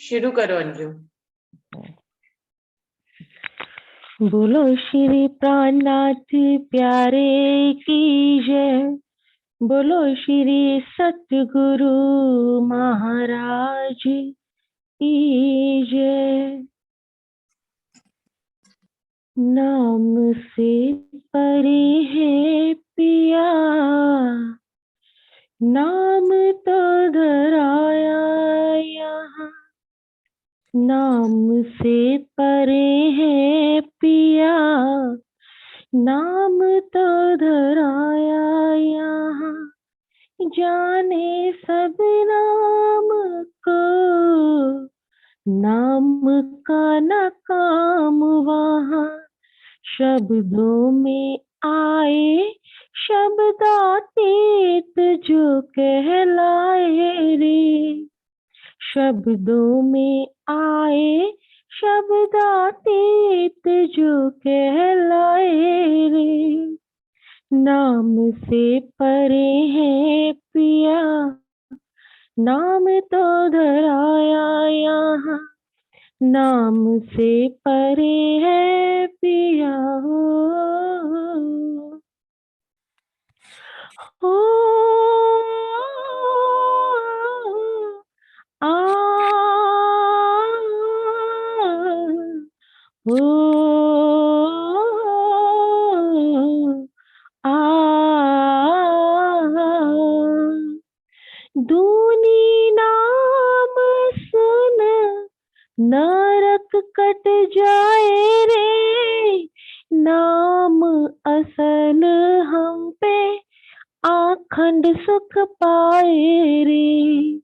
शुरू करो अंजू। बोलो श्री प्राणनाथ प्यारे की जय। बोलो श्री सतगुरु महाराज की जय। नाम से परे है पिया, नाम तो धराया यहाँ। नाम से परे है पिया, नाम तो धराया यहाँ। जाने सब नाम को, नाम का न काम वहाँ। शब्दों में आए शब्दातीत जो कहलाए रे। शब्दों में आए शब्दातीत जो कहलाए रे। नाम से परे है पिया, नाम तो धराया यहाँ। नाम से परे है पिया हो, हो आ हो आ दूनी नाम सुन नरक कट जाए रे। नाम असल हम पे आखंड सुख पाए रे।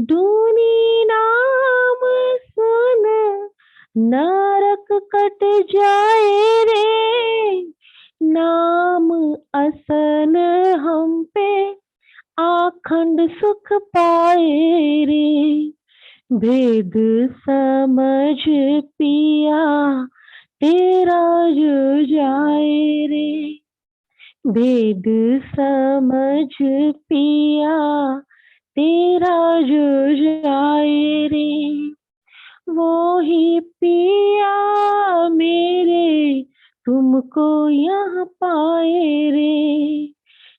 दूनी नाम सुन नरक कट जाए रे। नाम असल हम पे आखंड सुख पाए रे। भेद समझ पिया तेरा जो जाए रे। भेद समझ पिया तेरा जो जाए रे। वो ही पिया मेरे तुमको यहाँ पाए रे।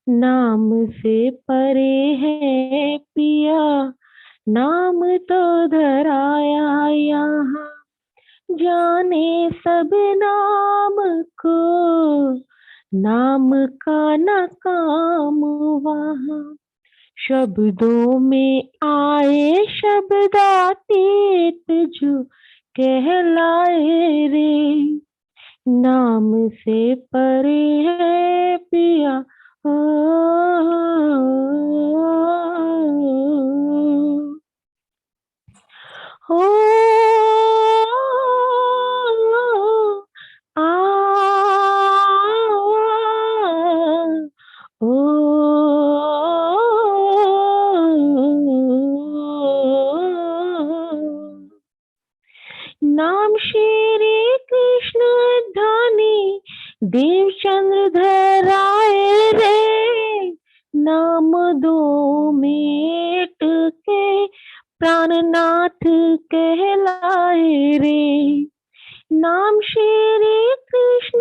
नाम से परे है पिया, नाम तो धराया यहाँ। जाने सब नाम को, नाम का न काम वहाँ। शब्दों में आए शब्दातीत जो कहलाए रे। नाम से परे है पिया हो, हो आ ओ नाम श्री कृष्ण धनी देवचंद्र धराए रे। नाम दो मेट के प्राणनाथ कहलाए रे। नाम श्री कृष्ण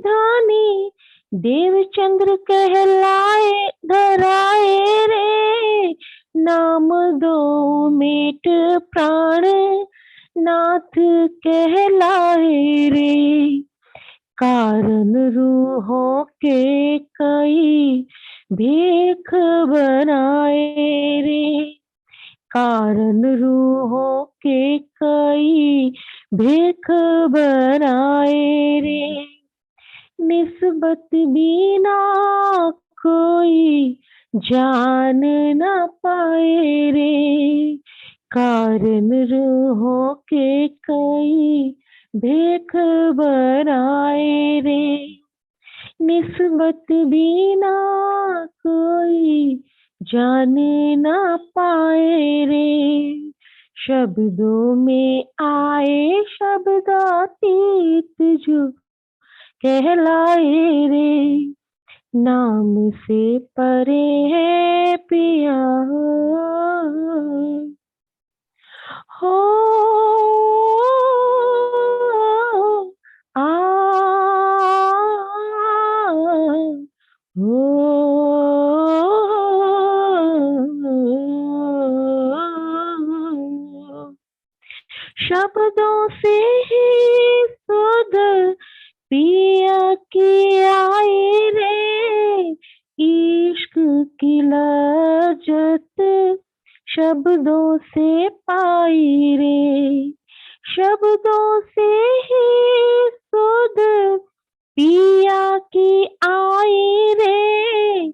धनी देवचंद्र कहलाए धराए रे। नाम दो मेट प्राण नाथ कहलाए रे। कारण रूहों के कई भीख बनाए रे। कारण रूहों के कई भीख बनाए रे। निस्बत बिना कोई जान न पाए रे। कारण रूहों के कई भीख बनाए रे। निस्बत बिना कोई जान न पाए रे। शब्दों में आए शब्दातीत जो कहलाए रे। नाम से परे है पिया हो। शब्दों से ही सुध पिया की आई रे, इश्क की लज्जत शब्दों से पाई रे, शब्दों से ही सुध पिया की आई रे,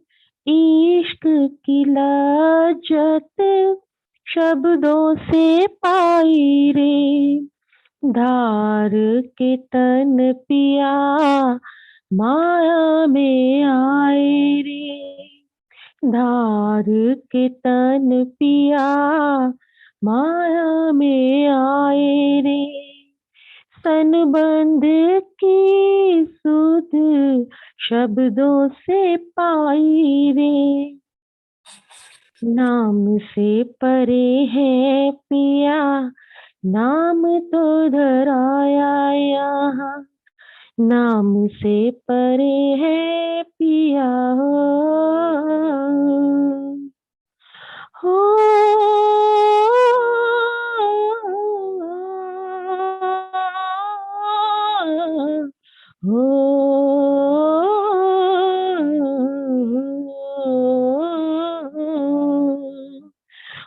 इश्क की लज्जत शब्दों से पाई रे, धार के तन पिया माया में आए रे, धार के तन पिया माया में आए रे, संबंध की सुध शब्दों से पाई रे, नाम से परे है पिया नाम तो धराया यहाँ, नाम से परे है पिया हो,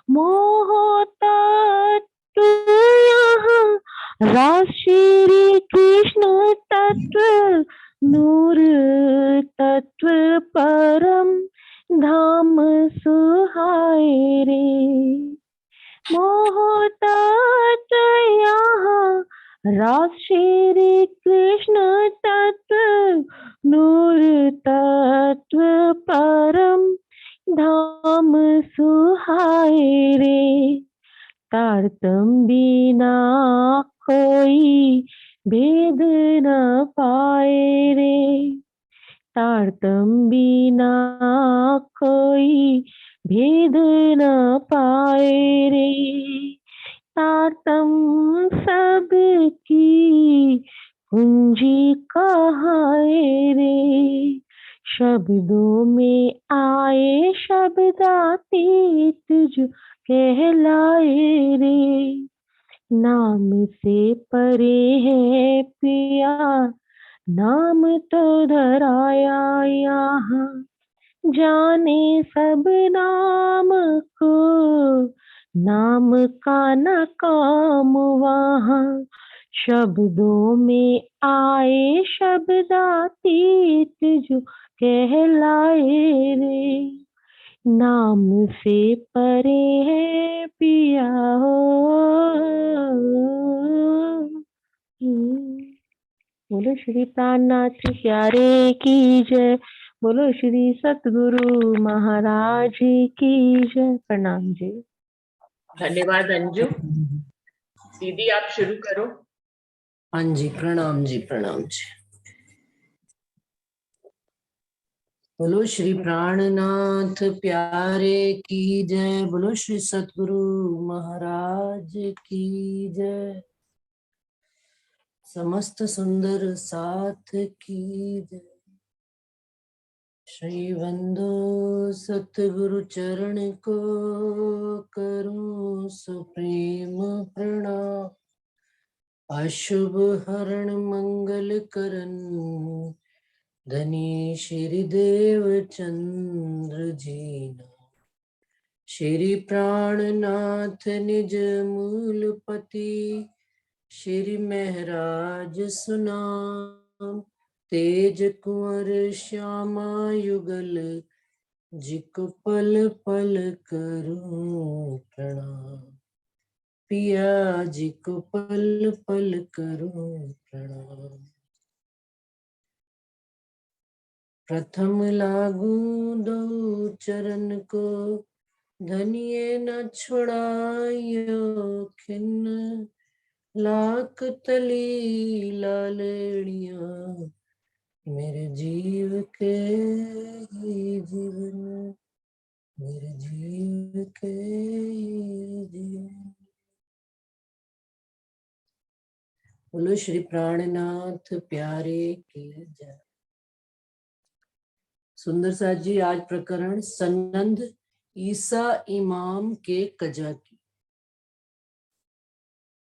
मोह तत्व यहाँ राज श्री कृष्ण तत्व, नूर तत्व परम धाम सुहाए रे, मोह तत्व यहाँ राज श्री कृष्ण तत्व, नूर तत्व परम धाम सुहाए रे, तारतम बिना कोई भेद न पाए रे, तारतम बिना कोई भेद न पाए रे, तारतम सबकी कुंजी कहाए रे, शब्दों में आए शब्दातीत जो कहलाए रे, नाम से परे है पिया नाम तो धराया यहाँ, जाने सब नाम को नाम का न काम वहाँ, शब्दों में आए शब्दातीत जो कहलाए रे, नाम से परे है पिया हो। बोलो श्री प्राणनाथ प्यारे की जय, बोलो श्री सतगुरु महाराज की जय। प्रणाम जी। धन्यवाद अंजू। दीदी आप शुरू करो। हाँ जी, प्रणाम जी, प्रणाम जी। बोलो श्री प्राणनाथ प्यारे की जय, बोलो श्री सतगुरु महाराज की जय, समस्त सुंदर साथ की जय। श्री वंदो सतगुरु चरण को करूं सुप्रेम प्रणाम, अशुभ हरण मंगल करन धनी श्री देव चंद्र जीना, श्री प्राणनाथ निज मूलपति, श्री महराज सुनाम, तेज कुंवर श्यामा युगल, जिक पल पल करूं प्रणाम, पिया जी को पल पल करूं प्रणाम। प्रथम लागू दो चरण को, धनिये न छुड़ायो खिन्न, लाख तली लालड़िया, मेरे जीव के ही जीवन, मेरे जीव के ही जीवन। बोलो श्री प्राणनाथ प्यारे की जय। सुंदर साथ जी आज प्रकरण सनंद ईसा इमाम के कजा की।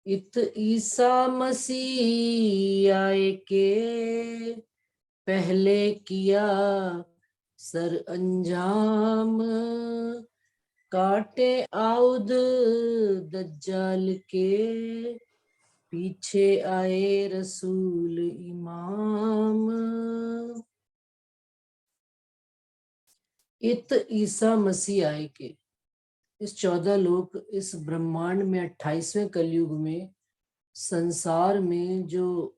इत ईसा मसीह आए के पहले किया सर अंजाम, काटे आउद दज्जाल के पीछे आए रसूल इमाम। इत ईसा मसीह आए के, इस 14 लोक, इस ब्रह्मांड में 28वें कलयुग में संसार में जो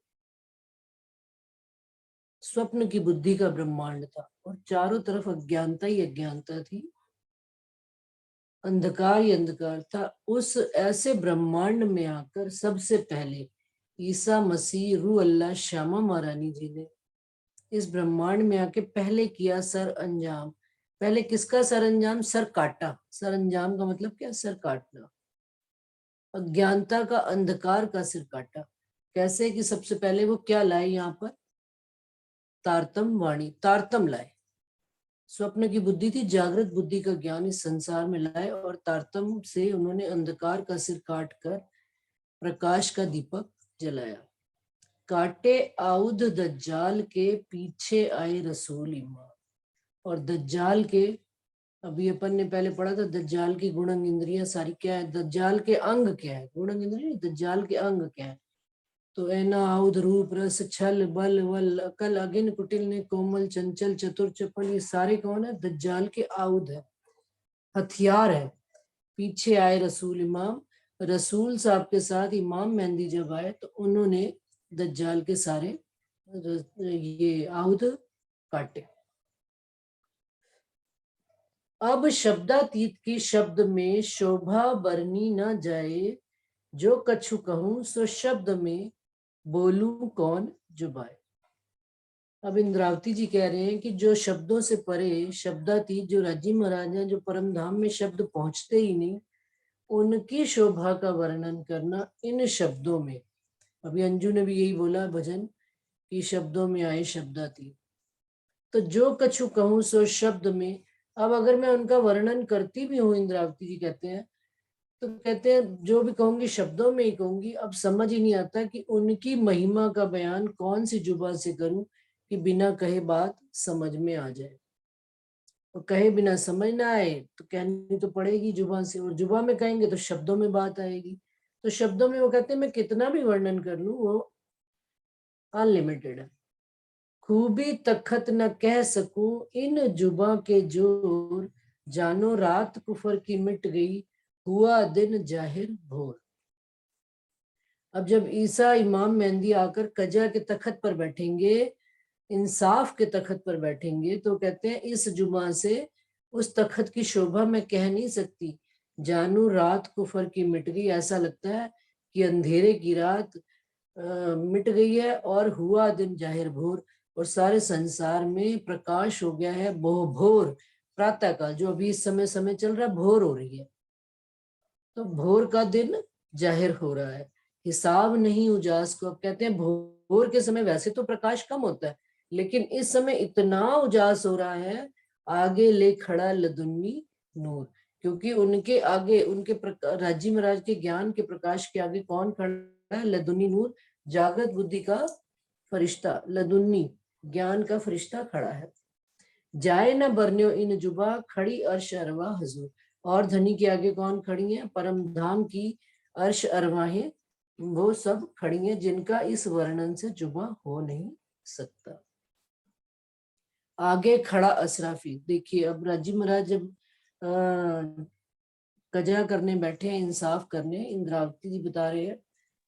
स्वप्न की बुद्धि का ब्रह्मांड था और चारों तरफ अज्ञानता ही अज्ञानता थी, अंधकार ही अंधकार था, उस ऐसे ब्रह्मांड में आकर सबसे पहले ईसा मसीह रूह अल्लाह श्यामा महारानी जी ने इस ब्रह्मांड में आके पहले किया सर अंजाम। पहले किसका सर अंजाम? सर काटा। सर अंजाम का मतलब क्या? सर काटना। अज्ञानता का, अंधकार का सिर काटा। कैसे? कि सबसे पहले वो क्या लाए? यहाँ पर तारतम वाणी, तारतम लाए। स्वप्न की बुद्धि थी, जागृत बुद्धि का ज्ञान इस संसार में लाए और तारतम से उन्होंने अंधकार का सिर काट कर प्रकाश का दीपक जलाया। काटे आउद दज्जाल के पीछे आए रसूल इमाम। और दज्जाल के, अभी अपन ने पहले पढ़ा था, दज्जाल की गुणंग इंद्रियां सारी क्या है? दज्जाल के अंग क्या है? गुणंग इंद्रिय, दज्जाल के अंग क्या है? तो ऐना आउद रूप रस छल बल वल अकल अगिन कुटिल ने कोमल चंचल चतुर चपल, ये सारे कौन है? दज्जाल के आउद है, हथियार है। पीछे आए रसूल इमाम, रसूल साहब के साथ इमाम मेहंदी जब आए तो उन्होंने दज्जाल के सारे ये आउद काटे। अब शब्दातीत की शब्द में शोभा बरनी न जाए, जो कछु कहूं सो शब्द में बोलूं कौन जुबाए। अब इंद्रावती जी कह रहे हैं कि जो शब्दों से परे, शब्दातीत, जो राजी महाराज हैं, जो परम धाम में शब्द पहुंचते ही नहीं, उनकी शोभा का वर्णन करना इन शब्दों में। अभी अंजू ने भी यही बोला भजन कि शब्दों में आए शब्दातीत। तो जो कछु कहूं सो शब्द में, अब अगर मैं उनका वर्णन करती भी हूँ, इंद्रावती जी कहते हैं, तो कहते हैं जो भी कहूंगी शब्दों में ही कहूंगी। अब समझ ही नहीं आता कि उनकी महिमा का बयान कौन सी जुबान से करूं कि बिना कहे बात समझ में आ जाए। और कहे बिना समझ ना आए तो कहनी तो पड़ेगी जुबान से, और जुबान में कहेंगे तो शब्दों में बात आएगी। तो शब्दों में वो कहते हैं मैं कितना भी वर्णन कर लूं वो अनलिमिटेड है। खूबी तखत न कह सकूं इन जुबा के जोर, जानो रात कुफर की मिट गई हुआ दिन जाहिर भोर। अब जब ईसा इमाम मेहंदी आकर कजा के तखत पर बैठेंगे, इंसाफ के तखत पर बैठेंगे, तो कहते हैं इस जुबान से उस तखत की शोभा मैं कह नहीं सकती। जानू रात कुफर की मिट गई, ऐसा लगता है कि अंधेरे की रात मिट गई है और हुआ दिन जाहिर भोर, और सारे संसार में प्रकाश हो गया है। भोर प्रातः काल, जो अभी इस समय चल रहा है, भोर हो रही है, तो भोर का दिन जाहिर हो रहा है। हिसाब नहीं उजास को। अब कहते हैं भोर के समय वैसे तो प्रकाश कम होता है, लेकिन इस समय इतना उजास हो रहा है, आगे ले खड़ा लदुन्नी नूर। क्योंकि उनके आगे, उनके राजी महाराज के ज्ञान के प्रकाश के आगे कौन खड़ा है? लदुन्नी नूर, जागृत बुद्धि का फरिश्ता, लदुन्नी ज्ञान का फरिश्ता खड़ा है। जाए न बरन्यो इन जुबा, खड़ी अर्श अरवा हजूर। और धनी के आगे कौन खड़ी है? परम धाम की अर्श अरवाहें, वो सब खड़ी हैं, जिनका इस वर्णन से जुबा हो नहीं सकता। आगे खड़ा असराफी। देखिए अब राजी महाराज जब कजा करने बैठे हैं, इंसाफ करने, इंद्रावती जी बता रहे हैं,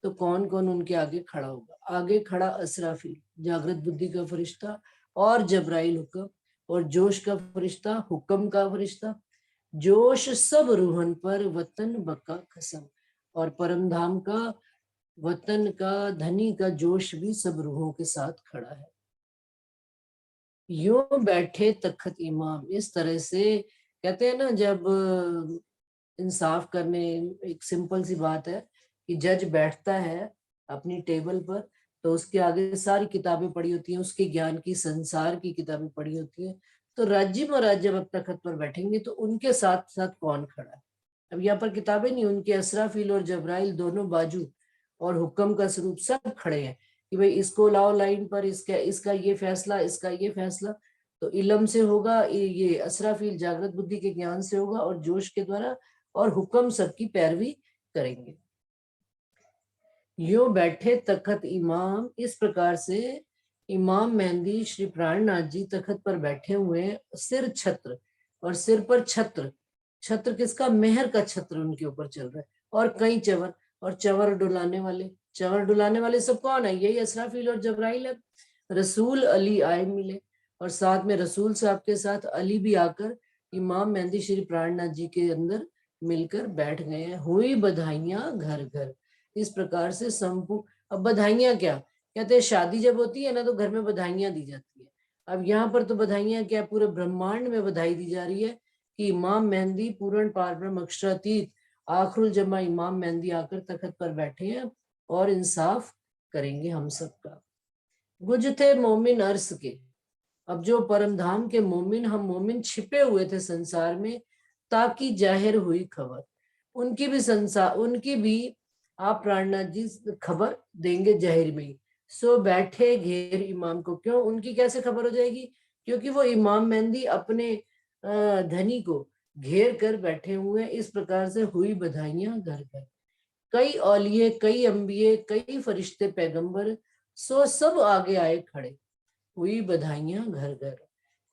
तो कौन कौन उनके आगे खड़ा होगा? आगे खड़ा असराफी, जागृत बुद्धि का फरिश्ता, और जबराइल हुक्म, और जोश का फरिश्ता, हुक्म का फरिश्ता। जोश सब रूहन पर वतन बका कसम, और परम धाम का, वतन का, धनी का जोश भी सब रूहों के साथ खड़ा है। यूं बैठे तखत इमाम। इस तरह से कहते हैं ना, जब इंसाफ करने, एक सिंपल सी बात है कि जज बैठता है अपनी टेबल पर, तो उसके आगे सारी किताबें पड़ी होती हैं, उसके ज्ञान की, संसार की किताबें पड़ी होती हैं। तो राजी महाराज जब अब तखत पर बैठेंगे तो उनके साथ साथ कौन खड़ा है? अब यहाँ पर किताबें नहीं, उनके असराफील और जबराइल दोनों बाजू और हुक्म का स्वरूप सब खड़े हैं कि भाई इसको लाओ लाइन पर, इसका ये फैसला, इसका ये फैसला। तो इलम से होगा, ये असराफील जागृत बुद्धि के ज्ञान से होगा और जोश के द्वारा, और हुक्म सबकी पैरवी करेंगे। यो बैठे तखत इमाम, इस प्रकार से इमाम मेहंदी श्री प्राणनाथ जी तखत पर बैठे हुए हैं, सिर छत्र, और सिर पर छत्र, छत्र किसका, मेहर का छत्र उनके ऊपर चल रहा है, और कई चवर, और चवर डुलाने वाले, चवर डुलाने वाले सब कौन है, यही असराफील और जबराइल है। रसूल अली आए मिले, और साथ में रसूल साहब के साथ अली भी आकर इमाम मेहंदी श्री प्राणनाथ जी के अंदर मिलकर बैठ गए हैं। हुई बधाइयां घर घर, इस प्रकार से संपूर्ण। अब बधाइयां क्या कहते हैं, शादी जब होती है ना तो घर में बधाइयां दी जाती है। अब यहाँ पर तो बधाइयां क्या, पूरे ब्रह्मांड में बधाई दी जा रही है कि इमाम मेहंदी पूर्ण पारब्रह्म अक्षरातीत आखरुल जमा इमाम मेहंदी आकर तखत पर बैठे हैं और इंसाफ करेंगे हम सबका। गुज थे मोमिन अर्स के, अब जो परम धाम के मोमिन, हम मोमिन छिपे हुए थे संसार में, ताकि जाहिर हुई खबर, उनकी भी संसार, उनकी भी आप प्राणनाथ जी खबर देंगे जाहिर में ही। सो बैठे घेर इमाम को, क्यों, उनकी कैसे खबर हो जाएगी, क्योंकि वो इमाम मेहंदी अपने धनी को घेर कर बैठे हुए। इस प्रकार से हुई बधाइयां घर घर। कई औलिये, कई अंबिये, कई फरिश्ते पैगंबर, सो सब आगे आए खड़े, हुई बधाइयां घर घर।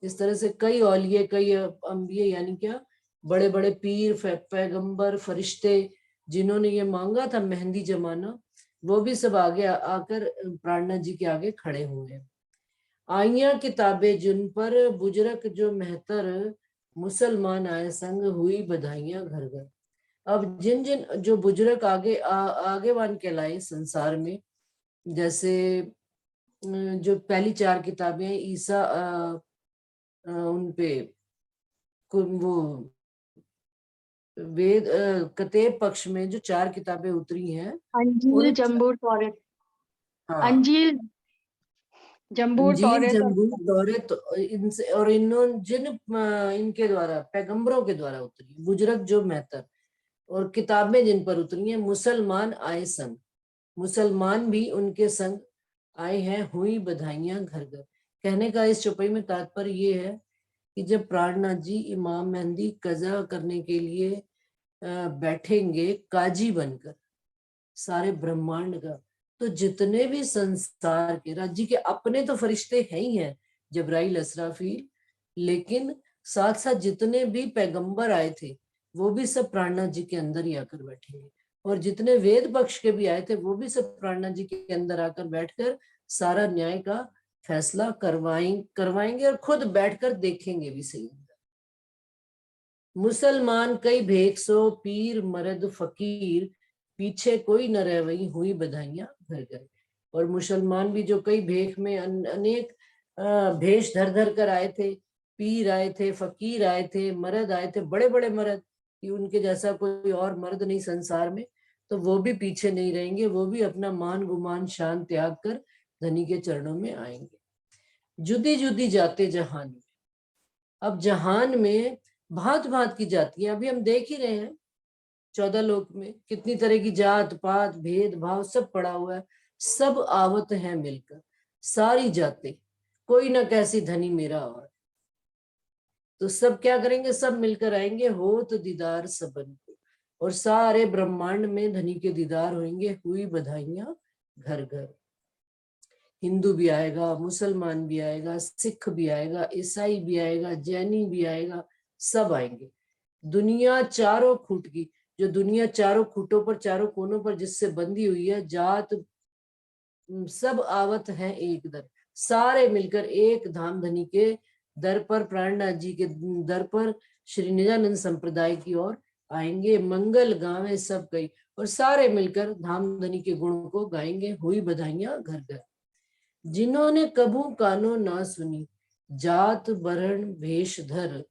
इस तरह से कई औलिये, कई अंबिये, यानी क्या, बड़े बड़े पीर, पैगंबर, फरिश्ते, जिन्होंने ये मांगा था मेहंदी जमाना, वो भी सब आगे आकर प्राणनाथ जी के आगे खड़े हुए हैं। आइया किताबें जिन पर, बुजुर्ग जो मेहतर, मुसलमान आए संग, हुई बधाइयां घर घर। अब जिन जिन जो बुजुर्ग आगेवान कहलाए संसार में, जैसे जो पहली 4 किताबें ईसा उन पे वो वेद कतेब पक्ष में जो 4 किताबें उतरी हैं, अंजील, जंबूर, तौरेत, हाँ, अंजील, जंबूर, अंजील, तौरेत जंबूर, तौरेत, इनसे और इन्होंने जिन इनके द्वारा, पैगंबरों के द्वारा उतरी, बुजुर्ग जो मेहतर, और किताबें जिन पर उतरी हैं, मुसलमान आए संग, मुसलमान भी उनके संग आए हैं, हुई बधाइयां घर घर। कहने का इस चौपाई में तात्पर्य ये है कि जब प्राणनाथ जी इमाम मेहंदी कजा करने के लिए बैठेंगे काजी बनकर सारे ब्रह्मांड का, तो जितने भी संसार के राज्य के अपने तो फरिश्ते हैं ही हैं, जबराइल, असराफील, लेकिन साथ साथ जितने भी पैगंबर आए थे वो भी सब प्राणनाथ जी के अंदर ही आकर बैठेंगे, और जितने वेद पक्ष के भी आए थे वो भी सब प्राणनाथ जी के अंदर आकर बैठकर सारा न्याय का फैसला करवाएंगे और खुद बैठकर देखेंगे भी सही। मुसलमान कई भेख सो, पीर मर्द फकीर, पीछे कोई न रह वही, हुई बधाइयां घर घर। और मुसलमान भी जो कई भेख में अनेक भेष धर धर कर आए थे, पीर आए थे, फकीर आए थे, मर्द आए थे, बड़े बड़े मर्द, कि उनके जैसा कोई और मर्द नहीं संसार में, तो वो भी पीछे नहीं रहेंगे, वो भी अपना मान गुमान शान त्याग कर धनी के चरणों में आएंगे। जुदी जुदी जाते जहान में, अब जहान में भांत भांत की जातियां, अभी हम देख ही रहे हैं 14 लोक में कितनी तरह की जात पात भेद भाव सब पड़ा हुआ है, सब आवत हैं मिलकर, सारी जातें, कोई ना कैसी धनी मेरा और, तो सब क्या करेंगे, सब मिलकर आएंगे, हो तो दीदार सबन को, और सारे ब्रह्मांड में धनी के दीदार होंगे, हुई बधाइयां घर घर। हिंदू भी आएगा, मुसलमान भी आएगा, सिख भी आएगा, ईसाई भी आएगा, जैनी भी आएगा, सब आएंगे। दुनिया चारों खूट की, जो दुनिया चारों खूटों पर, चारों कोनों पर जिससे बंधी हुई है, जात सब आवत हैं एक दर, सारे मिलकर एक धाम धनी के दर पर, प्राणनाथ जी के दर पर, श्री निजानंद संप्रदाय की ओर आएंगे, मंगल गावे सब कई, और सारे मिलकर धाम धनी के गुण को गाएंगे, हुई बधाइयां घर घर। जिन्होंने कभू कानो ना सुनी, जात वर्ण भेष धर,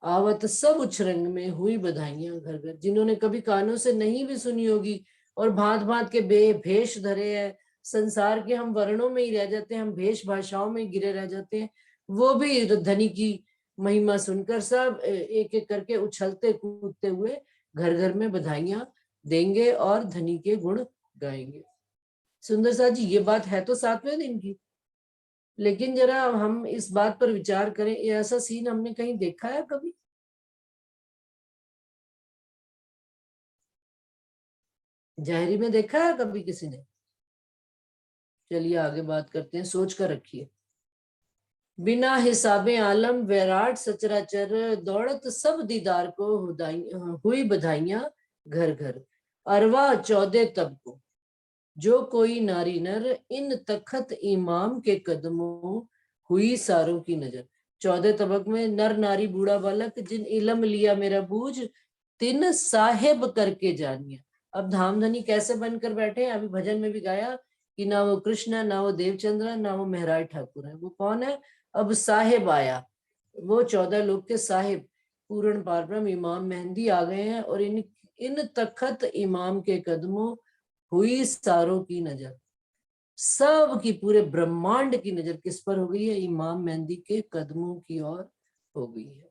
आवत सब उछरंग में, हुई बधाइयां घर घर। जिन्होंने कभी कानों से नहीं भी सुनी होगी और भांत भांत के भेष धरे हैं, संसार के हम वर्णों में ही रह जाते हैं, हम भेष भाषाओं में गिरे रह जाते हैं, वो भी धनी की महिमा सुनकर सब एक एक करके उछलते कूदते हुए घर घर में बधाइयां देंगे और धनी के गुण गाएंगे। सुंदर साथ जी, ये बात है तो 7वें दिन की, लेकिन जरा हम इस बात पर विचार करें, ये ऐसा सीन हमने कहीं देखा है कभी? जाहिरी में देखा है कभी किसी ने? चलिए आगे बात करते हैं, सोच कर रखिए। बिना हिसाबे आलम वैराट सचराचर, दौड़त सब दीदार को हुई बधाइयां घर घर। अरवा 14 तब को जो कोई नारी नर, इन तखत इमाम के कदमों हुई सारों की नजर। 14 तबक में नर नारी बूढ़ा बालक, जिन इलम लिया मेरा बूझ, तिन साहेब करके जानिया। अब धामधनी कैसे बनकर बैठे हैं? अभी भजन में भी गाया कि ना वो कृष्ण, ना वो देवचंद्र, ना वो मेहराज ठाकुर है। वो कौन है? अब साहेब आया, वो 14 लोग के साहेब पूर्ण पारब्रह्म इमाम मेहंदी आ गए हैं, और इन तखत इमाम के कदमों हुई सारों की नजर। सब की, पूरे ब्रह्मांड की नजर किस पर हो गई है? इमाम मेहंदी के कदमों की ओर हो गई है।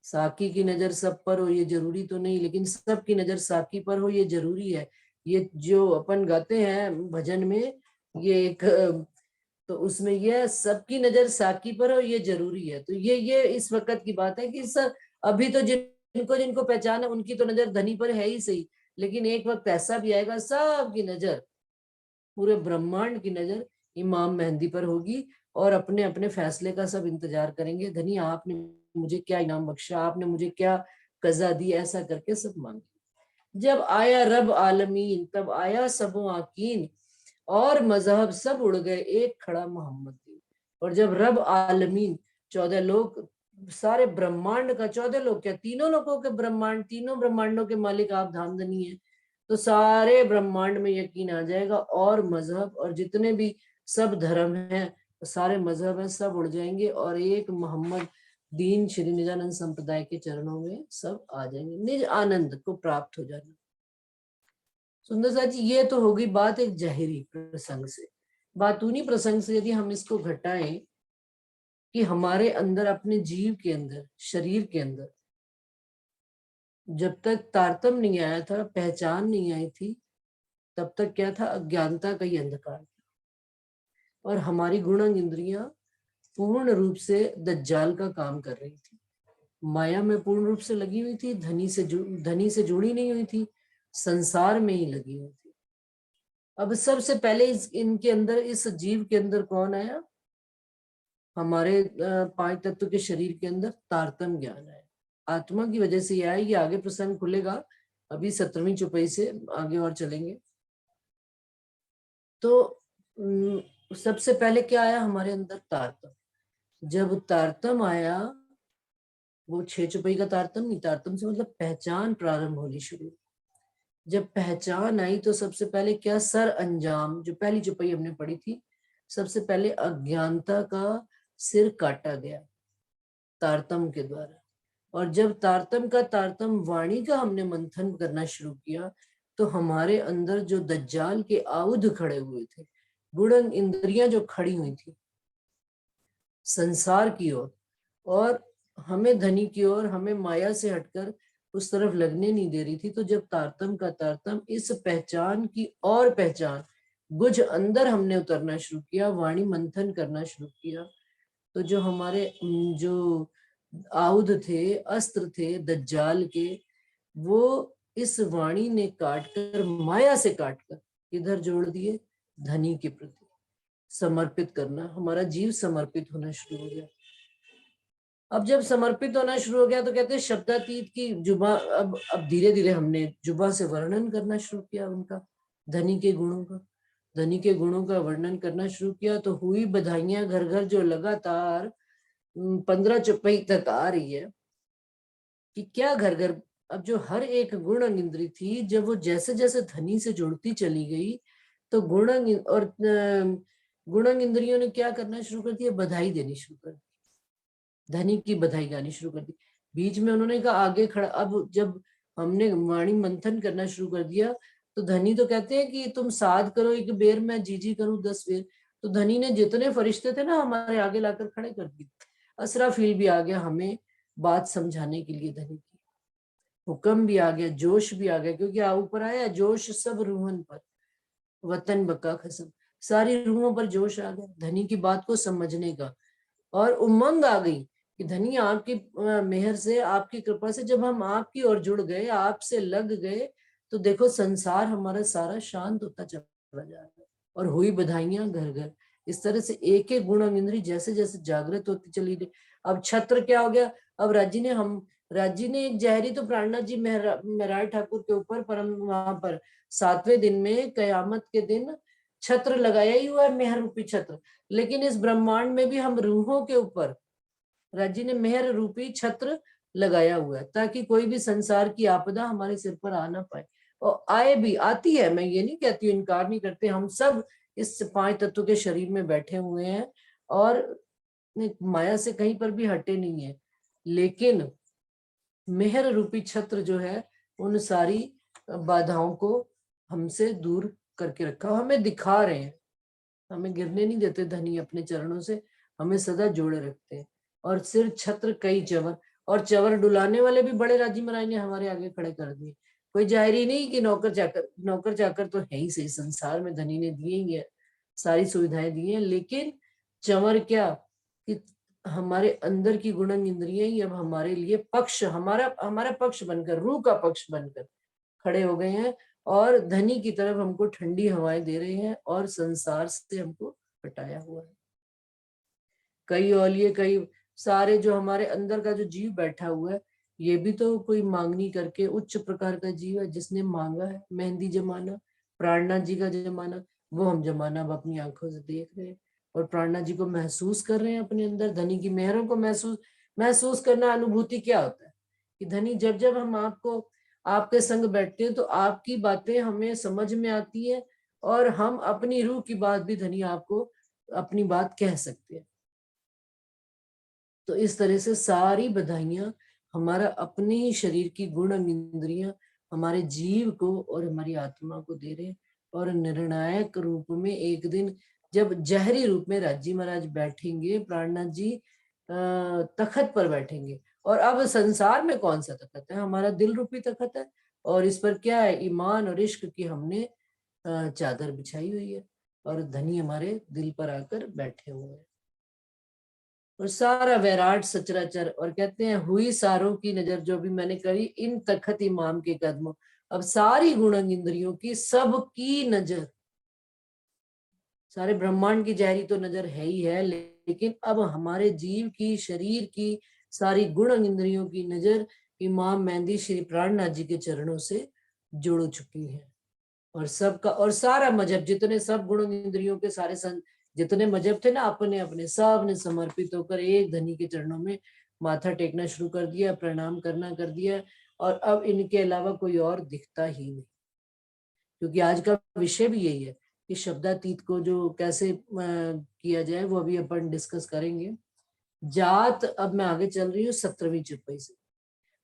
साकी की नजर सब पर हो ये जरूरी तो नहीं, लेकिन सब की नजर साकी पर हो ये जरूरी है। ये जो अपन गाते हैं भजन में, ये एक तो उसमें यह सबकी नजर साकी पर हो ये जरूरी है। तो ये इस वक्त की बात है कि सब अभी तो जिनको जिनको पहचान है उनकी तो नजर धनी पर है ही सही, लेकिन एक वक्त ऐसा भी आएगा सबकी नजर, पूरे ब्रह्मांड की नजर इमाम मेहंदी पर होगी, और अपने अपने फैसले का सब इंतजार करेंगे। धनी आपने मुझे क्या इनाम बख्शा, आपने मुझे क्या कजा दी, ऐसा करके सब मांगे। जब आया रब आलमीन, तब आया सबो आकीन, और मजहब सब उड़ गए एक खड़ा मोहम्मद दीन। और जब रब आलमीन, 14 लोग, सारे ब्रह्मांड का, 14 लोग क्या, तीनों लोगों के ब्रह्मांड, तीनों ब्रह्मांडों के मालिक आप धामधनी है, तो सारे ब्रह्मांड में यकीन आ जाएगा। और मजहब और जितने भी सब धर्म हैं, सारे मजहब हैं, सब उड़ जाएंगे और एक मोहम्मद दीन श्री निजानंद संप्रदाय के चरणों में सब आ जाएंगे, निज आनंद को प्राप्त हो जाना। सुंदर सा जी, ये तो होगी बात एक जाहिरी प्रसंग से। बातूनी प्रसंग से यदि हम इसको घटाएं कि हमारे अंदर, अपने जीव के अंदर, शरीर के अंदर जब तक तारतम्य नहीं आया था, पहचान नहीं आई थी, तब तक क्या था? अज्ञानता का ही अंधकार था। और हमारी गुणांग इंद्रियां पूर्ण रूप से दज्जाल का काम कर रही थी, माया में पूर्ण रूप से लगी हुई थी, धनी से जुड़ी नहीं हुई थी, संसार में ही लगी हुई थी। अब सबसे पहले इनके अंदर, इस जीव के अंदर कौन आया? हमारे 5 तत्व के शरीर के अंदर तारतम्य ज्ञान है, आत्मा की वजह से यह आया। ये आगे प्रसंग खुलेगा, अभी 17वीं चौपाई से आगे और चलेंगे। तो सबसे पहले क्या आया हमारे अंदर? तारतम्य। जब तारतम्य आया, वो 6 चौपाई का तारतम्य नहीं, तारतम्य से मतलब पहचान प्रारंभ होनी शुरू। जब पहचान आई तो सबसे पहले क्या? सर अंजाम, जो पहली चौपाई हमने पढ़ी थी, सबसे पहले अज्ञानता का सिर काटा गया तारतम्य के द्वारा। और जब तारतम्य वाणी का हमने मंथन करना शुरू किया, तो हमारे अंदर जो दज्जाल के आयुध खड़े हुए थे, गुणन इंद्रियां जो खड़ी हुई थी संसार की ओर, और हमें धनी की ओर, हमें माया से हटकर उस तरफ लगने नहीं दे रही थी। तो जब तारतम्य इस पहचान की और पहचान गुज अंदर हमने उतरना शुरू किया, वाणी मंथन करना शुरू किया, तो जो हमारे जो आयुध थे, अस्त्र थे दज्जाल के, वो इस वाणी ने काटकर, माया से काटकर इधर जोड़ दिए धनी के प्रति समर्पित करना। हमारा जीव समर्पित होना शुरू हो गया। अब जब समर्पित होना शुरू हो गया तो कहते हैं शब्दातीत की जुबा, अब धीरे धीरे हमने जुबा से वर्णन करना शुरू किया उनका, धनी के गुणों का, धनी के गुणों का वर्णन करना शुरू किया। तो हुई बधाइयां घर घर, जो लगातार 15 चौपाई तक आ रही है कि क्या घर घर। अब जो हर एक गुणंग इंद्री थी, जब वो जैसे जैसे धनी से जुड़ती चली गई, तो गुणंग इंद्रियों ने क्या करना शुरू कर दिया? बधाई देनी शुरू कर दी, धनी की बधाई गानी शुरू कर दी। बीच में उन्होंने कहा आगे खड़ा, अब जब हमने वाणी मंथन करना शुरू कर दिया, तो धनी तो कहते हैं कि तुम साध करो एक बेर, मैं जी करूं 10 बेर। तो धनी ने जितने फरिश्ते थे ना हमारे आगे लाकर खड़े कर दिए। असराफील भी आ गया हमें बात समझाने के लिए धनी की। हुक्म भी आ गया, जोश भी आ गया, क्योंकि ऊपर आया जोश सब रूहन पर, वतन बका खसम, सारी रूहों पर जोश आ गया धनी की बात को समझने का, और उमंग आ गई कि धनी आपकी मेहर से, आपकी कृपा से जब हम आपकी ओर जुड़ गए, आपसे लग गए, तो देखो संसार हमारा सारा शांत होता चला जा रहा है, और हुई बधाइयां घर घर। इस तरह से एक एक गुण इंद्री जैसे जैसे जागृत होती चली गई। अब छत्र क्या हो गया, अब राज्य ने एक जहरी तो प्राणनाथ जी महराज ठाकुर के ऊपर परम वहां पर 7वें दिन में कयामत के दिन छत्र लगाया ही हुआ है, मेहर रूपी छत्र। लेकिन इस ब्रह्मांड में भी हम रूहों के ऊपर राज्य ने मेहर रूपी छत्र लगाया हुआ है, ताकि कोई भी संसार की आपदा हमारे सिर पर आ ना पाए, और आए भी, आती है, मैं ये नहीं कहती, इनकार नहीं करते, हम सब इस 5 तत्व के शरीर में बैठे हुए हैं और माया से कहीं पर भी हटे नहीं है। लेकिन मेहर रूपी छत्र जो है उन सारी बाधाओं को हमसे दूर करके रखा, हमें दिखा रहे हैं, हमें गिरने नहीं देते धनी अपने चरणों से, हमें सदा जोड़े रखते हैं। और सिर छत्र कई चवर, और चवर डुलाने वाले भी बड़े राजी महाराज ने हमारे आगे खड़े कर दिए। कोई जाहिर ही नहीं कि नौकर चाकर तो है ही सही, संसार में धनी ने दिए ही है, सारी सुविधाएं दी हैं, लेकिन चवर क्या कि हमारे अंदर की गुणन इंद्रियां ही अब हमारे लिए पक्ष, हमारा पक्ष बनकर, रूह का पक्ष बनकर खड़े हो गए हैं, और धनी की तरफ हमको ठंडी हवाएं दे रहे हैं, और संसार से हमको हटाया हुआ है। कई औलिये, कई सारे जो हमारे अंदर का जो जीव बैठा हुआ है, ये भी तो कोई मांगनी करके उच्च प्रकार का जीव है, जिसने मांगा है। मेहंदी जमाना, प्राणनाथ जी का जमाना, वो हम जमाना अब अपनी आंखों से देख रहे हैं, और प्राणनाथ जी को महसूस कर रहे हैं अपने अंदर। धनी की मेहरों को महसूस करना, अनुभूति क्या होता है कि धनी जब जब हम आपके संग बैठते हैं तो आपकी बातें हमें समझ में आती है, और हम अपनी रूह की बात भी धनी आपको अपनी बात कह सकते हैं। तो इस तरह से सारी बधाइयां हमारा अपने ही शरीर की गुण इंद्रियां हमारे जीव को और हमारी आत्मा को दे रहे हैं। और निर्णायक रूप में एक दिन जब जहरी रूप में राज्य महाराज बैठेंगे, प्राणनाथ जी तखत पर बैठेंगे, और अब संसार में कौन सा तखत है, हमारा दिल रूपी तखत है, और इस पर क्या है, ईमान और इश्क की हमने चादर बिछाई हुई है, और धनी हमारे दिल पर आकर बैठे हुए हैं, और सारा वैराट सचराचर, और कहते हैं हुई सारों की नजर जो भी मैंने करी इन तखत इमाम के कदमों। अब सारी गुणन इंद्रियों की, सबकी नजर, सारे ब्रह्मांड की जहरी तो नजर है ही है, लेकिन अब हमारे जीव की, शरीर की सारी गुण इंद्रियों की नजर इमाम मेहंदी श्री प्राणनाथ जी के चरणों से जुड़ चुकी है। और सबका, और सारा मजहब, जितने सब गुण इंद्रियों के सारे जितने मजहब थे ना, अपने अपने सब ने समर्पित होकर एक धनी के चरणों में माथा टेकना शुरू कर दिया, प्रणाम करना कर दिया, और अब इनके अलावा कोई और दिखता ही नहीं। क्योंकि आज का विषय भी यही है कि शब्दातीत को जो कैसे किया जाए, वो अभी अपन डिस्कस करेंगे। जात, अब मैं आगे चल रही हूँ 17वीं चौपाई से,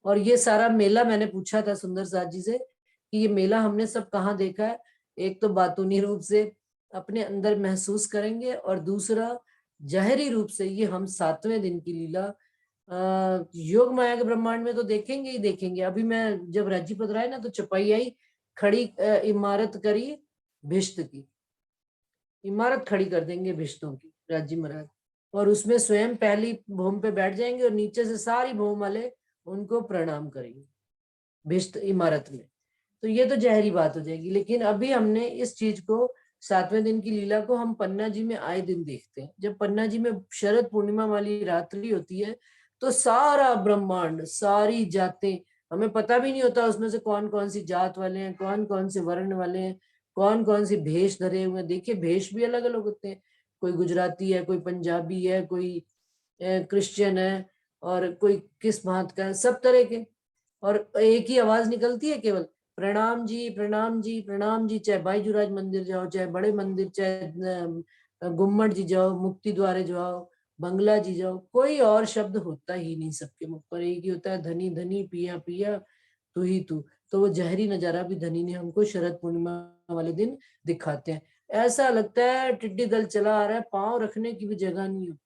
और ये सारा मेला मैंने पूछा था सुंदर साथ जी से कि ये मेला हमने सब कहाँ देखा है। एक तो बातूनी रूप से अपने अंदर महसूस करेंगे, और दूसरा जहरी रूप से ये हम 7वें दिन की लीला योग माया के ब्रह्मांड में तो देखेंगे ही देखेंगे। अभी मैं जब राज्य पधराए ना, तो चौपाई आई, खड़ी इमारत करी भिष्ट की, इमारत खड़ी कर देंगे भिष्टों की राज्य महाराज, और उसमें स्वयं पहली भूमि पे बैठ जाएंगे, और नीचे से सारी भूमि वाले उनको प्रणाम करेंगे भिष्ट इमारत में। तो ये तो जहरी बात हो जाएगी। लेकिन अभी हमने इस चीज को, 7वें दिन की लीला को हम पन्ना जी में आए दिन देखते हैं। जब पन्ना जी में शरद पूर्णिमा वाली रात्रि होती है, तो सारा ब्रह्मांड, सारी जातें, हमें पता भी नहीं होता उसमें से कौन कौन सी जात वाले हैं, कौन कौन से वर्ण वाले हैं, कौन कौन सी भेष धरे हुए हैं। देखिए भेष भी अलग अलग होते हैं, कोई गुजराती है, कोई पंजाबी है, कोई क्रिश्चियन है, और कोई किस भांत का है, सब तरह के, और एक ही आवाज निकलती है केवल, प्रणाम जी प्रणाम जी प्रणाम जी। चाहे भाईजूराज मंदिर जाओ, चाहे बड़े मंदिर, चाहे गुम्मट जी जाओ, मुक्ति द्वारे जाओ, बंगला जी जाओ, कोई और शब्द होता ही नहीं, सबके मुख पर एक ही होता है, धनी धनी, पिया पिया, तू ही तू। तो वो जहरी नजारा भी धनी ने हमको शरद पूर्णिमा वाले दिन दिखाते हैं। ऐसा लगता है टिड्डी दल चला आ रहा है, पांव रखने की भी जगह नहीं होती,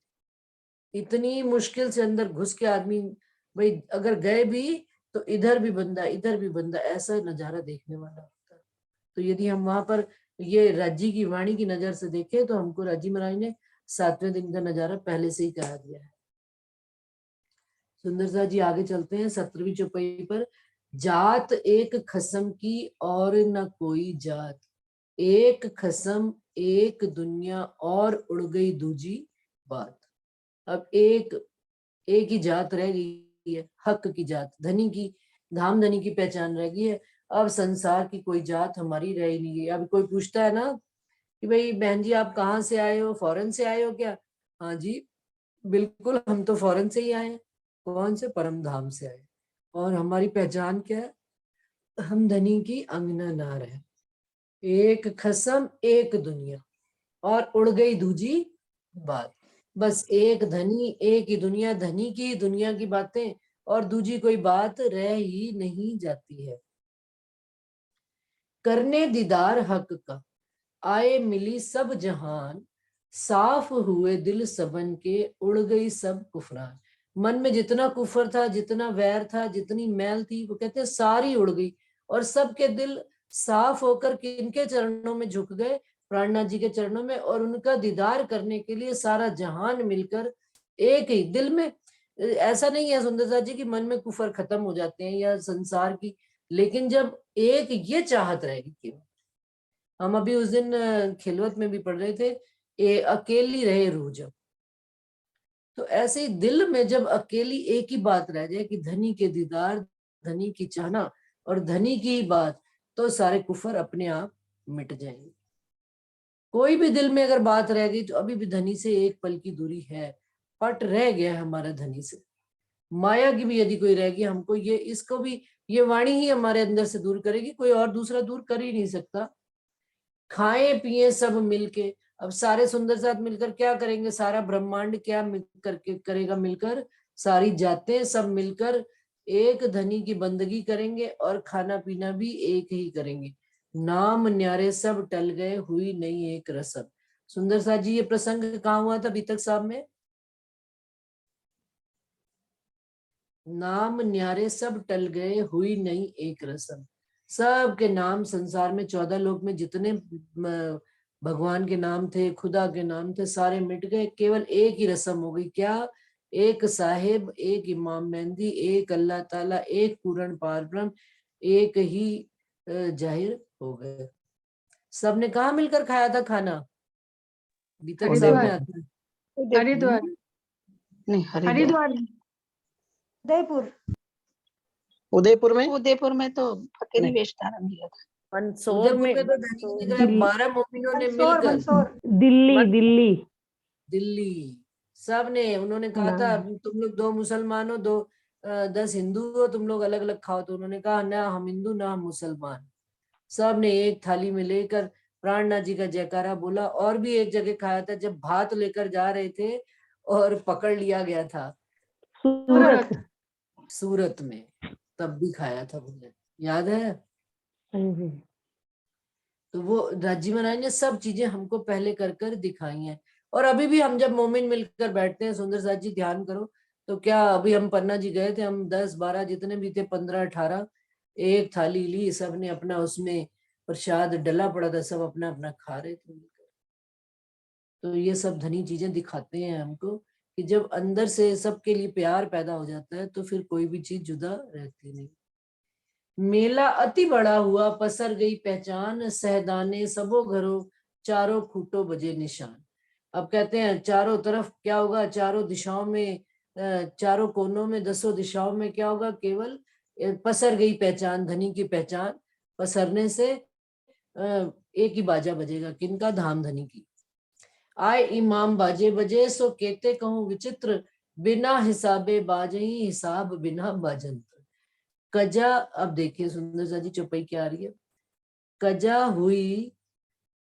इतनी मुश्किल से अंदर घुस के आदमी, भाई अगर गए भी तो इधर भी बंदा इधर भी बंदा, ऐसा नजारा देखने वाला होता है। तो यदि हम वहां पर ये राज्य की वाणी की नजर से देखें तो हमको राज्य महाराज ने 7वें दिन का नजारा पहले से ही करा दिया है। सुंदर सा जी आगे चलते हैं 17वीं चौपाई पर। जात एक खसम की और न कोई जात, एक खसम एक दुनिया और उड़ गई दूजी बात। अब एक ही जात रह गई है, हक की जात, धनी की, धाम धनी की पहचान रह गई है। अब संसार की कोई जात हमारी रह ही नहीं गई। अब कोई पूछता है ना कि भाई बहन जी आप कहाँ से आए हो, फॉरेन से आए हो क्या? हाँ जी बिल्कुल, हम तो फॉरेन से ही आए हैं। कौन से? परम धाम से आए। और हमारी पहचान क्या है? हम धनी की अंगना नार है। एक खसम एक दुनिया और उड़ गई दूजी बात। बस एक धनी एक ही दुनिया, धनी की दुनिया की बातें, और दूजी कोई बात रह ही नहीं जाती है। करने दीदार हक का आए मिली सब जहान, साफ हुए दिल सबन के उड़ गई सब कुफरान। मन में जितना कुफर था, जितना वैर था, जितनी मैल थी, वो कहते हैं सारी उड़ गई और सबके दिल साफ होकर किनके चरणों में झुक गए? प्राणनाथ जी के चरणों में। और उनका दीदार करने के लिए सारा जहान मिलकर एक ही दिल में। ऐसा नहीं है सुंदरता जी कि मन में कुफर खत्म हो जाते हैं या संसार की, लेकिन जब एक ये चाहत रहेगी केवल। हम अभी उस दिन खिलवत में भी पढ़ रहे थे, अकेली रहे रूह जब। तो ऐसे ही दिल में जब अकेली एक ही बात रह जाए कि धनी के दीदार, धनी की चाहना और धनी की बात, तो सारे कुफर अपने आप मिट जाएंगे। कोई भी दिल में अगर बात रह गई तो अभी भी धनी से एक पल की दूरी है, पट रह गया है हमारा धनी से। माया की भी यदि कोई रह गई, हमको ये इसको भी ये वाणी ही हमारे अंदर से दूर करेगी, कोई और दूसरा दूर कर ही नहीं सकता। खाएं पिए सब मिलके, अब सारे सुंदर साथ मिलकर क्या करेंगे? सारा ब्रह्मांड क्या करके करेगा? मिलकर सारी जातें सब मिलकर एक धनी की बंदगी करेंगे और खाना पीना भी एक ही करेंगे। नाम न्यारे सब टल गए, हुई नहीं एक रसम। सुंदर साथ जी ये प्रसंग कहाँ हुआ था बीतक साहब में? नाम न्यारे सब टल गए, हुई नहीं एक रसम। सबके नाम संसार में 14 लोक में जितने भगवान के नाम थे, खुदा के नाम थे, सारे मिट गए। केवल एक ही रस्म हो गई। क्या? एक साहिब, एक इमाम मेहंदी, एक अल्लाह ताला, एक पूर्ण पार ब्रह्म, एक ही जाहिर हो गए। सबने कहाँ मिलकर खाया था खाना? बीतक साहब में आता है हरिद्वार नहीं, हरिद्वार उदयपुर उदयपुर में तो फकीरी वेश धारण किया था। मंदसौर उदयपुर में, में तो धनी ने कहा दिल्ली, 12 मोमिनों ने मंदसौर मिलकर, मंदसौर दिल्ली दिल्ली दिल्ली सब ने, उन्होंने कहा था तुम लोग 2 मुसलमान हो, 10 हिंदू हो, तुम लोग अलग अलग खाओ। तो उन्होंने कहा ना हम हिंदू ना हम मुसलमान। सब ने एक थाली में लेकर प्राणनाथ जी का जयकारा बोला। और भी एक जगह खाया था जब भात लेकर जा रहे थे और पकड़ लिया गया था सूरत। सूरत में, तब भी खाया था भोजन, याद है? तो वो राजी महाराज ने सब चीजें हमको पहले कर कर दिखाई हैं। और अभी भी हम जब मोमिन मिलकर बैठते हैं, सुंदर साथ जी ध्यान करो तो क्या, अभी हम पन्ना जी गए थे, हम 10-12 जितने भी थे, 15-18, एक थाली ली, सबने अपना उसमें प्रसाद डला पड़ा था, सब अपना अपना खा रहे थे मिलकर। तो ये सब धनी चीजें दिखाते हैं हमको कि जब अंदर से सबके लिए प्यार पैदा हो जाता है तो फिर कोई भी चीज जुदा रहती नहीं। मेला अति बड़ा हुआ, पसर गई पहचान, सहदाने सबो घरों, चारों खूटो बजे निशान। अब कहते हैं चारों तरफ क्या होगा? चारों दिशाओं में, चारों कोनों में, 10 दिशाओं में क्या होगा? केवल पसर गई पहचान, धनी की पहचान पसरने से एक ही बाजा बजेगा, किनका? धाम धनी की। आए इमाम बाजे बजे, सो कहते कहूँ विचित्र, बिना हिसाबे बाजही हिसाब बिना बाजंत। कजा, अब देखिए सुंदर सा जी चौपाई क्या आ रही है। कजा हुई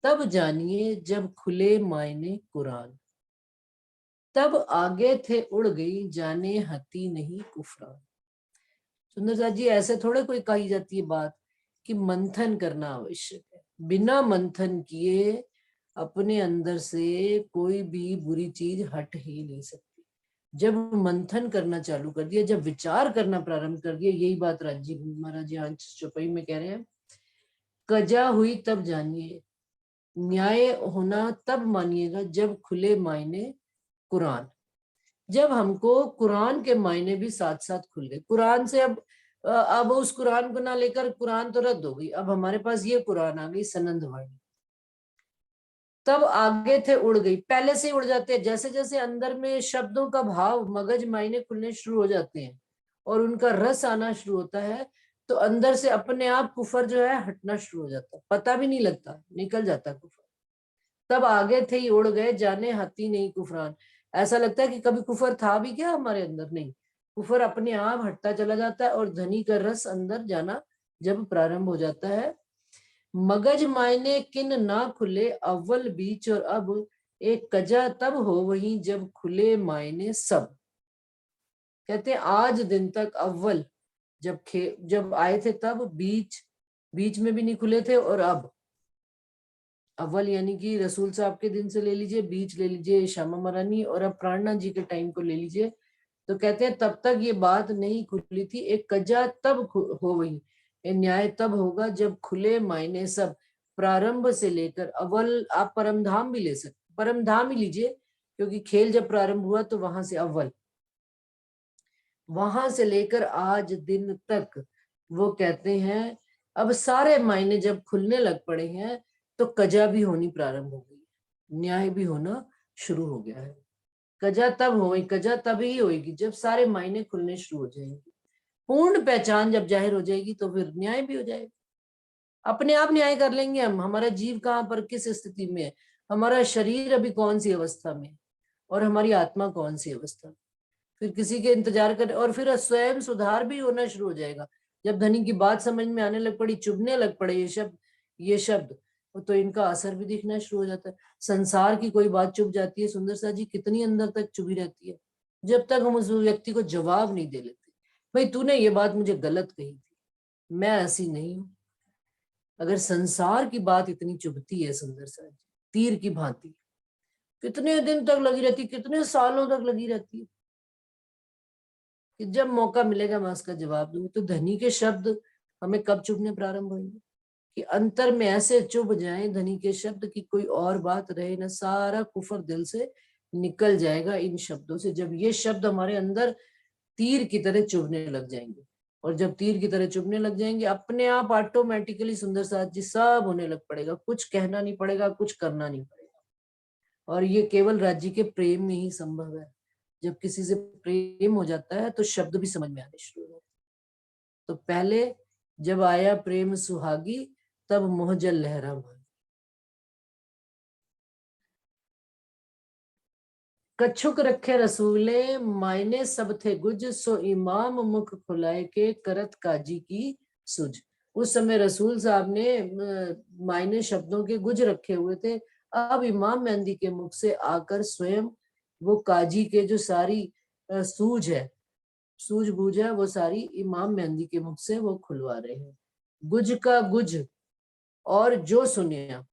तब जानिए जब खुले मायने कुरान, तब आगे थे उड़ गई जाने हती नहीं कुफरान। सुंदर सा जी ऐसे थोड़े कोई कही जाती है बात कि मंथन करना आवश्यक है। बिना मंथन किए अपने अंदर से कोई भी बुरी चीज हट ही नहीं सकती। जब मंथन करना चालू कर दिया, जब विचार करना प्रारंभ कर दिया, यही बात राजी महाराज जी आज चौपाई में कह रहे हैं, कजा हुई तब जानिए, न्याय होना तब मानिएगा जब खुले मायने कुरान। जब हमको कुरान के मायने भी साथ साथ खुल गए, कुरान से अब उस कुरान को ना लेकर, कुरान तो रद्द हो गई, अब हमारे पास ये कुरान आ गई सनंद वाणी, तब आगे थे उड़ गई, पहले से ही उड़ जाते हैं। जैसे जैसे अंदर में शब्दों का भाव, मगज मायने खुलने शुरू हो जाते हैं और उनका रस आना शुरू होता है, तो अंदर से अपने आप कुफर जो है हटना शुरू हो जाता है, पता भी नहीं लगता, निकल जाता कुफर। तब आगे थे ही उड़ गए, जाने हाथी नहीं कुफरान। ऐसा लगता है कि कभी कुफर था भी क्या हमारे अंदर, नहीं, कुफर अपने आप हटता चला जाता है और धनी का रस अंदर जाना जब प्रारंभ हो जाता है। मगज मायने किन ना खुले, अव्वल बीच और अब, एक कजा तब हो वही जब खुले मायने सब। कहते हैं आज दिन तक अव्वल जब आए थे, तब बीच में भी नहीं खुले थे, और अब अव्वल यानी कि रसूल साहब के दिन से ले लीजिए, बीच ले लीजिए श्यामा महारानी, और अब प्राणनाथ जी के टाइम को ले लीजिए, तो कहते हैं तब तक ये बात नहीं खुली थी। एक कजा तब हो वही, न्याय तब होगा जब खुले मायने सब। प्रारंभ से लेकर अव्वल, आप परमधाम भी ले सकते, परमधाम ही लीजिए, क्योंकि खेल जब प्रारंभ हुआ तो वहां से अव्वल, वहां से लेकर आज दिन तक, वो कहते हैं अब सारे मायने जब खुलने लग पड़े हैं, तो कजा भी होनी प्रारंभ हो गई, न्याय भी होना शुरू हो गया है। कजा तब होगी, कजा तभी होगी जब सारे मायने खुलने शुरू हो जाएंगे, पूर्ण पहचान जब जाहिर हो जाएगी, तो फिर न्याय भी हो जाएगा। अपने आप न्याय कर लेंगे हम, हमारा जीव कहाँ पर किस स्थिति में है, हमारा शरीर अभी कौन सी अवस्था में, और हमारी आत्मा कौन सी अवस्था में, फिर किसी के इंतजार कर, और फिर स्वयं सुधार भी होना शुरू हो जाएगा। जब धनी की बात समझ में आने लग पड़ी, चुभने लग पड़े ये शब्द, तो इनका असर भी दिखना शुरू हो जाता है। संसार की कोई बात चुभ जाती है सुंदर सा जी, कितनी अंदर तक चुभी रहती है, जब तक हम उस व्यक्ति को जवाब नहीं दे लेते, भाई तूने ये बात मुझे गलत कही थी, मैं ऐसी नहीं हूं। अगर संसार की बात इतनी चुभती है सुंदर सा जी, तीर की भांति, कितने दिन तक लगी रहती, कितने सालों तक लगी रहती है, कि जब मौका मिलेगा मैं उसका जवाब दूंगी। तो धनी के शब्द हमें कब चुभने प्रारंभ होंगे, कि अंतर में ऐसे चुभ जाए धनी के शब्द की कोई और बात रहे ना, सारा कुफर दिल से निकल जाएगा इन शब्दों से। जब ये शब्द हमारे अंदर तीर की तरह चुभने लग जाएंगे, और जब तीर की तरह चुभने लग जाएंगे, अपने आप ऑटोमेटिकली सुंदर साथ जी सब होने लग पड़ेगा, कुछ कहना नहीं पड़ेगा, कुछ करना नहीं पड़ेगा। और ये केवल राज्य के प्रेम में ही संभव है। जब किसी से प्रेम हो जाता है तो शब्द भी समझ में आने शुरू हो जाते हैं। तो पहले जब आया प्रेम सुहागी, तब मोहजल लहरा भागी। कछुक रखे रसूले, मायने सब थे गुज, सो इमाम मुख खुलाए के करत काजी की सुझ। उस समय रसूल साहब ने मायने शब्दों के गुज रखे हुए थे, अब इमाम मेहंदी के मुख से आकर स्वयं वो काजी के जो सारी सूझबूझ है, वो सारी इमाम मेहंदी के मुख से वो खुलवा रहे हैं। गुज का गुज, और जो सुनिया,